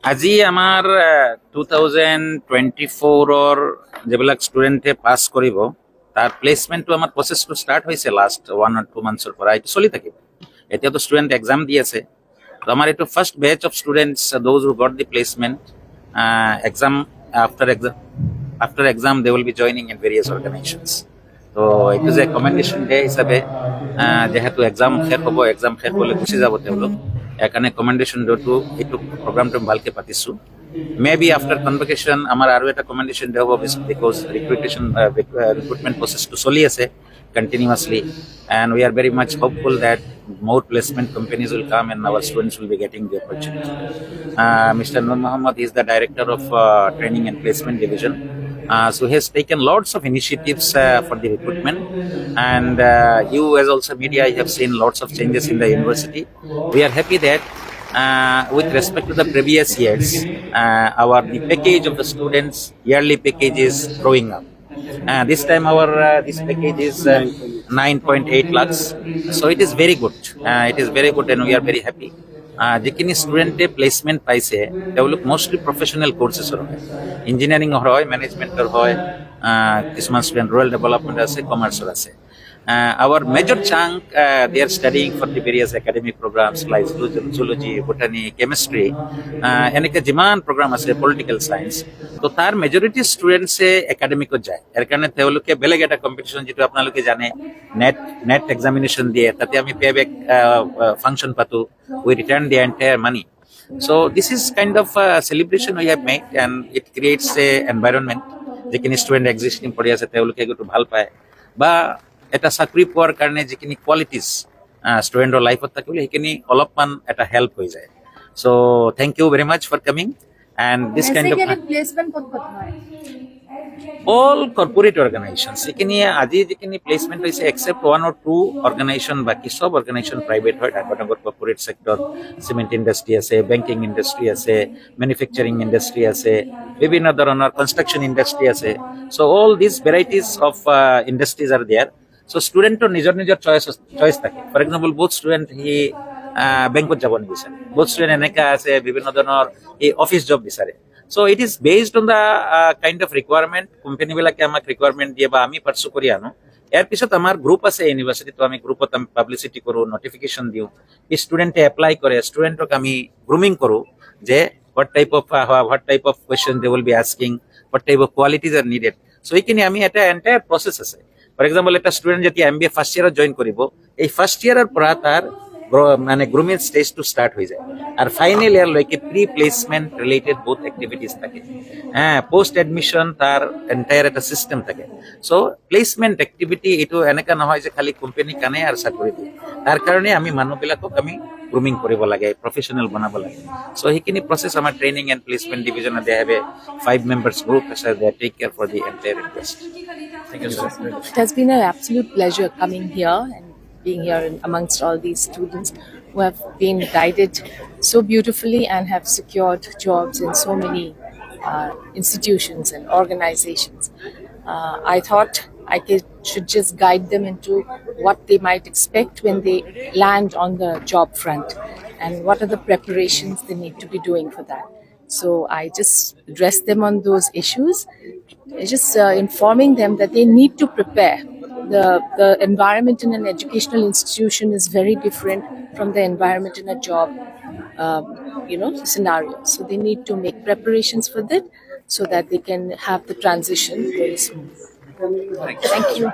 আজি আমাৰ 2024-ৰ যিবিলাক ষ্টুডেণ্টে পাছ কৰিব তাৰ প্লেচমেণ্টটো আমাৰ প্ৰচেছটো ষ্টাৰ্ট হৈছে লাষ্ট 1 or 2 মান্থছৰ পৰা এইটো চলি থাকিব। এতিয়াতো ষ্টুডেণ্ট এক্সাম দি আছে, তো আমাৰ এইটো first batch of students those who got the placement exam after exam they will be joining in various organizations. তো এইটো যে কমেণ্ডেশ্যন ডে হিচাপে যিহেতু এক্সাম শেষ হ'ব, এক্সাম শেষ হ'লে গুচি যাব তেওঁলোক, সেইকাৰণে কমেণ্ডেশ্যন ডেটো এইটো প্ৰগ্ৰামটো ভালকৈ পাতিছোঁ। মে বি আফটাৰ কনভকেশ্যন আমাৰ আৰু এটা কমেণ্ডেশ্যন ডে হ'ব, বিকজ ৰিক্ৰুটমেণ্ট প্ৰচেছটো চলি আছে continuously, and we are very much hopeful that more placement companies will come and our students will be getting the opportunity. Mr. Nur Muhammad is the director of training and placement division. So he has taken lots of initiatives for the recruitment, and you as also media, you have seen lots of changes in the university. We are happy that with respect to the previous years, the package of the students yearly package is growing up. This time our this package is 9.8 lakhs, so it is very good. It is very good and we are very happy. যিখিনি ষ্টুডেণ্টে placement পাইছে তেওঁলোক mostly professional কোৰ্চেছৰ হয়, ইঞ্জিনিয়াৰিঙৰ হয়, মেনেজমেণ্টৰ হয়, কিছুমান student rural development আছে, কমাৰ্চৰ আছে। Our major chunk they are studying for the various academic programs like zoology, botany, chemistry, এনেকে যিমান প্ৰগ্ৰাম আছে, পলিটিকেল চায়েন্স, তো তাৰ মেজৰিটি ষ্টুডেণ্টছে একাডেমিকত যায়। ইয়াৰ কাৰণে তেওঁলোকে বেলেগ এটা কম্পিটিশ্যন, যিটো আপোনালোকে জানে, নেট এক্সামিনেশ্যন দিয়ে, তাতে আমি পে বেক ফাংচন পাতোঁ, we return the entire money. So this is kind of a celebration we have made, and it creates a environment যিখিনি ষ্টুডেণ্ট এক্সিষ্টিং পঢ়ি আছে তেওঁলোকে এইটো ভাল পায়, বা এটা চাকৰি পোৱাৰ কাৰণে যিখিনি কোৱালিটিজ ষ্টুডেণ্টৰ লাইফত থাকিলে সেইখিনি অলপমান এটা হেল্প হৈ যায়। So' thank you very much for coming, and this kind of all corporate organizations যিখিনিয়ে আজি যিখিনি প্লেচমেণ্ট হৈছে, এক্সেপ্ট 1 or 2 অৰ্গেনাইজেশ্যন, বাকী চব অৰ্গেনাইজেশ্যন প্ৰাইভেট হয়। ডাঙৰ ডাঙৰ কৰ্পৰেট ছেক্টৰ, চিমেণ্ট ইণ্ডাষ্ট্ৰি আছে, বেংকিং ইণ্ডাষ্ট্ৰি আছে, মেনুফেকচাৰিং ইণ্ডাষ্ট্ৰি আছে, বিভিন্ন ধৰণৰ কনষ্ট্ৰাকশ্যন ইণ্ডাষ্ট্ৰি আছে। So' all this varieties of industries are there. So' ষ্টুডেণ্টৰ নিজৰ নিজৰ চইচ থাকে। ফৰ এক্সাম্পল বহুত ষ্টুডেণ্ট সি বেংকত যাব নিবিচাৰে, বহুত ষ্টুডেণ্ট এনেকা আছে বিভিন্ন ধৰণৰ এই অফিচ জব বিচাৰে। So it is based on the kind of requirement company বিলাকে আমাক ৰিকুৱাৰমেণ্ট দিয়ে বা আমি পাৰ্চু কৰি আনো। ইয়াৰ পিছত আমাৰ গ্ৰুপ আছে ইউনিভাৰ্চিটিত, আমি গ্ৰুপত আমি পাব্লিচিটি কৰোঁ, নটিফিকেশ্যন দিওঁ, ষ্টুডেণ্টে এপ্লাই কৰে, ষ্টুডেণ্টক আমি গ্ৰুমিং কৰোঁ যে what type of question they will be asking, what type of qualities are needed. So এইখিনি আমি এটা এণ্টায়াৰ প্ৰচেছ আছে। ফৰ এক্সাম্পল এটা ষ্টুডেণ্ট যেতিয়া MBA ফাৰ্ষ্ট ইয়াৰত জইন কৰিব, এই ফাৰ্ষ্ট ইয়াৰৰ পৰা তাৰ মানে গ্ৰুমিং ষ্টেজটো ষ্টাৰ্ট হৈ যায়, আৰু ফাইনেল ইয়াৰলৈকে প্ৰি প্লেচমেণ্ট ৰিলেটেড বহুত এক্টিভিটিজ থাকে। পোষ্ট এডমিশ্যন তাৰ এণ্টায়াৰ এটা চিষ্টেম থাকে। চ' প্লেচমেণ্ট এক্টিভিটি এইটো এনেকুৱা নহয় যে খালি কোম্পানী কানে আৰু চাকৰি দিয়ে, তাৰ কাৰণে আমি মানুহবিলাকক আমি গ্ৰুমিং কৰিব লাগে, প্ৰফেচনেল বনাব লাগে। চ' সেইখিনি প্ৰচেছ আমাৰ ট্ৰেইনিং এণ্ড প্লেচমেণ্ট ডিভিজনত they have a 5 members group as they take care for the entire industry. Thank you so much. It has been an absolute pleasure coming here and being here amongst all these students who have been guided so beautifully and have secured jobs in so many institutions and organizations. I thought should just guide them into what they might expect when they land on the job front and what are the preparations they need to be doing for that. So I just addressed them on those issues, just informing them that they need to prepare. The environment in an educational institution is very different from the environment in a job scenario. So they need to make preparations for that so that they can have the transition very smooth. Thank you.